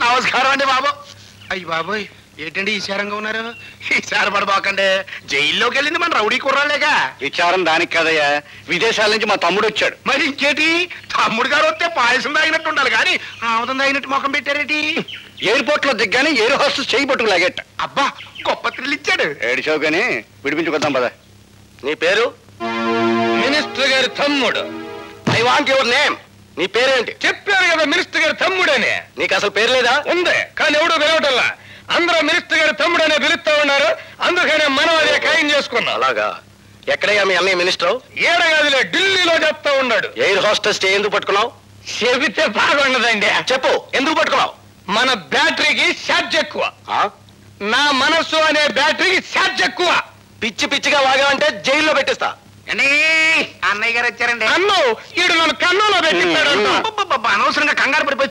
నమస్కారం అండి బాబు. అయ్యి బాబోయ్, ఏంటండి ఈశారంగా ఉన్నారు? ఈశారపడబాకండి, జైల్లోకి వెళ్ళింది మన రౌడీ కుర్రాలేగా. విచారం దానికి కదయ్యా, విదేశాల నుంచి మా తమ్ముడు వచ్చాడు. మరి ఇంకేటి, తమ్ముడు గారు వస్తే పాయసం తాగినట్టు ఉండాలి కానీ ఆముదం తాగినట్టు ముఖం పెట్టారేటి? ఎయిర్పోర్ట్ లో దిగ్గానే ఎయిర్ హోస్టెస్ చేయి పట్టుకు లాగేట. అబ్బా, గొప్ప థ్రిల్ ఇచ్చాడు. ఏడిచావు కానీ విడిపించుకొద్దాం పద. నీ పేరు? మినిస్టర్ గారి తమ్ముడు. I want your name. నీ పేరేంటి? చెప్పారు కదా మినిస్టర్ గారి తమ్ముడని. నీకు అసలు పేరు లేదా? ఉంది, కానీ ఎవడు పిలవటల్లా. అందరూ మినిస్టర్ గారి తమ్ముడనే పిలుస్తా ఉన్నారు, అందుకనే మనం అదే ఖాయం చేసుకున్నాం. అలాగా? ఎక్కడయ్యా మీ అన్నయ్య మినిస్టర్? ఏడగదిలే, ఢిల్లీలో చెప్తా ఉన్నాడు. ఎయిర్ హోస్టెస్ ఎందుకు పట్టుకున్నావు? చెబితే బాగుండదండి. చెప్పు, ఎందుకు పట్టుకున్నావు? మన బ్యాటరీకి ఛార్జ్ ఎక్కువ. నా మనస్సు అనే బ్యాటరీకి ఛార్జ్ ఎక్కువ. పిచ్చి పిచ్చిగా వాగావంటే జైల్లో పెట్టిస్తా. అన్నయ్య గారు వచ్చారండి. అన్ను ఈడు నన్ను కన్నులో పెట్టిస్తాడు. అనవసరంగా కంగారు పడిపోయి